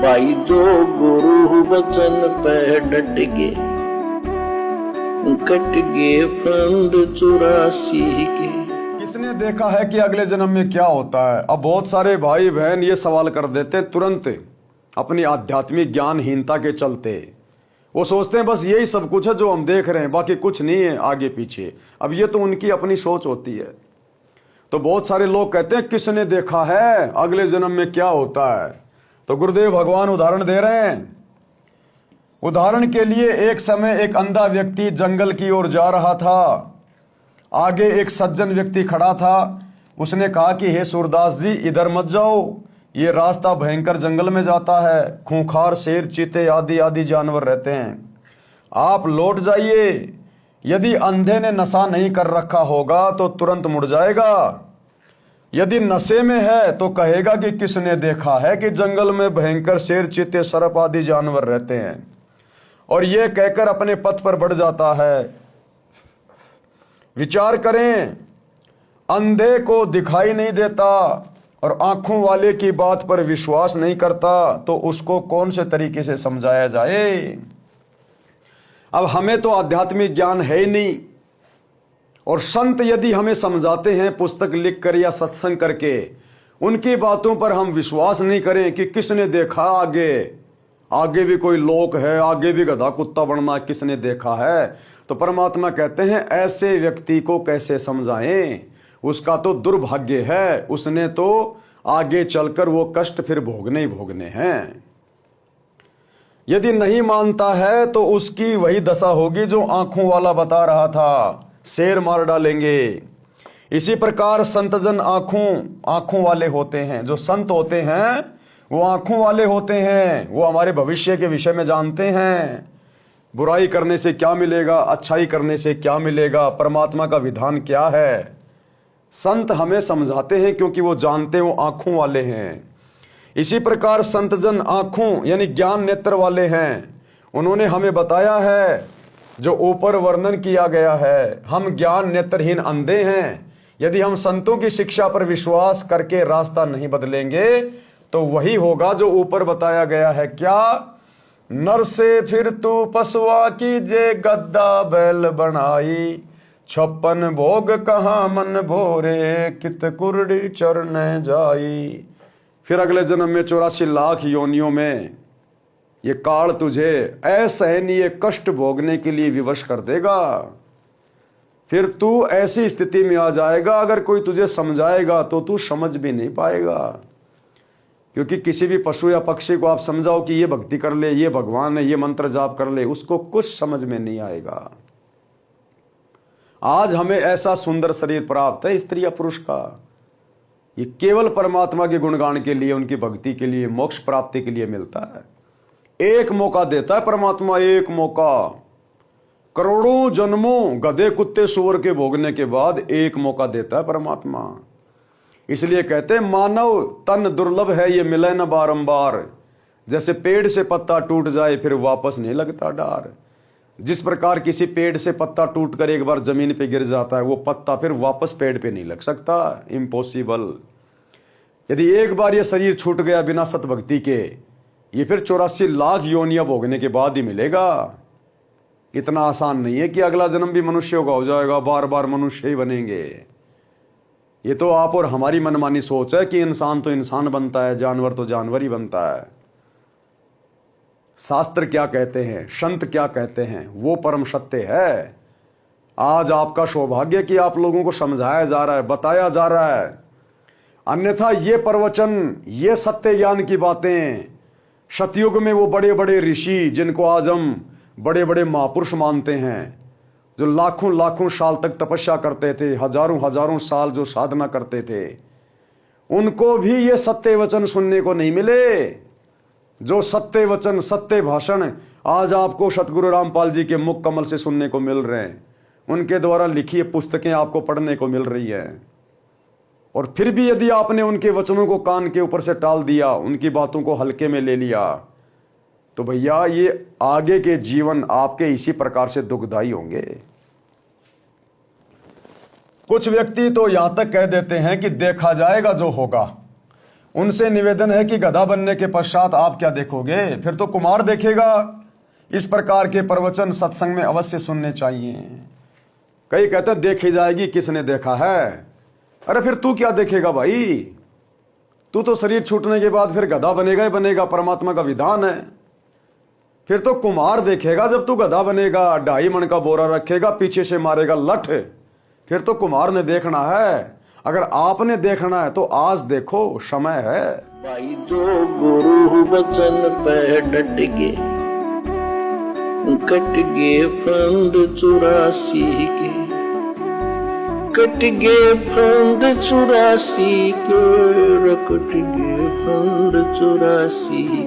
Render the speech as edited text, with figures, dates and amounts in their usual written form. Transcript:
भाई जो गुरु वचन पे डट गए, कट गए फंद 84 के। किसने देखा है कि अगले जन्म में क्या होता है? अब बहुत सारे भाई बहन ये सवाल कर देते हैं तुरंत अपनी आध्यात्मिक ज्ञानहीनता के चलते। वो सोचते हैं बस यही सब कुछ है जो हम देख रहे हैं, बाकी कुछ नहीं है आगे पीछे। अब ये तो उनकी अपनी सोच होती है। तो बहुत सारे लोग कहते हैं किसने देखा है अगले जन्म में क्या होता है? तो गुरुदेव भगवान उदाहरण दे रहे हैं। उदाहरण के लिए, एक समय एक अंधा व्यक्ति जंगल की ओर जा रहा था। आगे एक सज्जन व्यक्ति खड़ा था। उसने कहा कि हे सूरदास जी, इधर मत जाओ, ये रास्ता भयंकर जंगल में जाता है, खूंखार शेर, चीते आदि आदि जानवर रहते हैं, आप लौट जाइए। यदि अंधे ने नशा नहीं कर रखा होगा तो तुरंत मुड़ जाएगा, यदि नशे में है तो कहेगा कि किसने देखा है कि जंगल में भयंकर शेर, चीते, सर्प आदि जानवर रहते हैं, और यह कहकर अपने पथ पर बढ़ जाता है। विचार करें, अंधे को दिखाई नहीं देता और आंखों वाले की बात पर विश्वास नहीं करता, तो उसको कौन से तरीके से समझाया जाए? अब हमें तो आध्यात्मिक ज्ञान है ही नहीं, और संत यदि हमें समझाते हैं पुस्तक लिखकर या सत्संग करके, उनकी बातों पर हम विश्वास नहीं करें कि किसने देखा आगे भी कोई लोक है, आगे भी गधा कुत्ता बनना किसने देखा है, तो परमात्मा कहते हैं ऐसे व्यक्ति को कैसे समझाएं? उसका तो दुर्भाग्य है, उसने तो आगे चलकर वो कष्ट फिर भोगने ही भोगने हैं। यदि नहीं मानता है तो उसकी वही दशा होगी जो आंखों वाला बता रहा था, शेर मार डालेंगे। इसी प्रकार संतजन आंखों वाले होते हैं। जो संत होते हैं वो आंखों वाले होते हैं, वो हमारे भविष्य के विषय में जानते हैं। बुराई करने से क्या मिलेगा, अच्छाई करने से क्या मिलेगा, परमात्मा का विधान क्या है, संत हमें समझाते हैं क्योंकि वो जानते हैं, वो आंखों वाले हैं। इसी प्रकार संतजन आंखों यानी ज्ञान नेत्र वाले हैं। उन्होंने हमें बताया है जो ऊपर वर्णन किया गया है। हम ज्ञान नेत्रहीन अंधे हैं। यदि हम संतों की शिक्षा पर विश्वास करके रास्ता नहीं बदलेंगे तो वही होगा जो ऊपर बताया गया है। क्या? नर से फिर तू पसवा कीजे, गद्दा बैल बनाई, 56 भोग कहाँ मन भोरे, कित कुरडी चरने जाई। फिर अगले जन्म में 84 लाख योनियों में ये काल तुझे असहनीय कष्ट भोगने के लिए विवश कर देगा। फिर तू ऐसी स्थिति में आ जाएगा, अगर कोई तुझे समझाएगा तो तू समझ भी नहीं पाएगा। क्योंकि किसी भी पशु या पक्षी को आप समझाओ कि ये भक्ति कर ले, ये भगवान है, ये मंत्र जाप कर ले, उसको कुछ समझ में नहीं आएगा। आज हमें ऐसा सुंदर शरीर प्राप्त है, स्त्री या पुरुष का, ये केवल परमात्मा के गुणगान के लिए, उनकी भक्ति के लिए, मोक्ष प्राप्ति के लिए मिलता है। एक मौका देता है परमात्मा, एक मौका। करोड़ों जन्मों गधे कुत्ते सुअर के भोगने के बाद एक मौका देता है परमात्मा। इसलिए कहते हैं मानव तन दुर्लभ है, ये मिले न बारंबार। जैसे पेड़ से पत्ता टूट जाए फिर वापस नहीं लगता डार, जिस प्रकार किसी पेड़ से पत्ता टूटकर एक बार जमीन पे गिर जाता है, वो पत्ता फिर वापस पेड़ पे नहीं लग सकता, इम्पॉसिबल। यदि एक बार ये शरीर छूट गया बिना सतभक्ति के, ये फिर 84 लाख योनियां भोगने के बाद ही मिलेगा। इतना आसान नहीं है कि अगला जन्म भी मनुष्यों का हो जाएगा, बार बार मनुष्य ही बनेंगे। ये तो आप और हमारी मनमानी सोच है कि इंसान तो इंसान बनता है, जानवर तो जानवर ही बनता है। शास्त्र क्या कहते हैं, संत क्या कहते हैं, वो परम सत्य है। आज आपका सौभाग्य कि आप लोगों को समझाया जा रहा है, बताया जा रहा है। अन्यथा ये प्रवचन, ये सत्य ज्ञान की बातें, सतयुग में वो बड़े बड़े ऋषि जिनको आज हम बड़े बड़े महापुरुष मानते हैं, जो लाखों लाखों साल तक तपस्या करते थे, हजारों हजारों साल जो साधना करते थे, उनको भी ये सत्य वचन सुनने को नहीं मिले। जो सत्य वचन, सत्य भाषण आज आपको सतगुरु रामपाल जी के मुख कमल से सुनने को मिल रहे हैं, उनके द्वारा लिखी पुस्तकें आपको पढ़ने को मिल रही है। और फिर भी यदि आपने उनके वचनों को कान के ऊपर से टाल दिया, उनकी बातों को हल्के में ले लिया, तो भैया ये आगे के जीवन आपके इसी प्रकार से दुखदाई होंगे। कुछ व्यक्ति तो यहां तक कह देते हैं कि देखा जाएगा जो होगा। उनसे निवेदन है कि गधा बनने के पश्चात आप क्या देखोगे? फिर तो कुमार देखेगा। इस प्रकार के प्रवचन सत्संग में अवश्य सुनने चाहिए। कई कहते हैं देखी जाएगी, किसने देखा है? अरे फिर तू क्या देखेगा भाई? तू तो शरीर छूटने के बाद फिर गधा बनेगा ही बनेगा, परमात्मा का विधान है। फिर तो कुम्हार देखेगा जब तू गधा बनेगा, 2.5 मन का बोरा रखेगा, पीछे से मारेगा लठ, फिर तो कुम्हार ने देखना है। अगर आपने देखना है तो आज देखो, समय है। भाई जो गुरु बचन पे डट गे, कट गे फंद 84 के, कट गे फंद 84 के, कट गे फंद 84 के।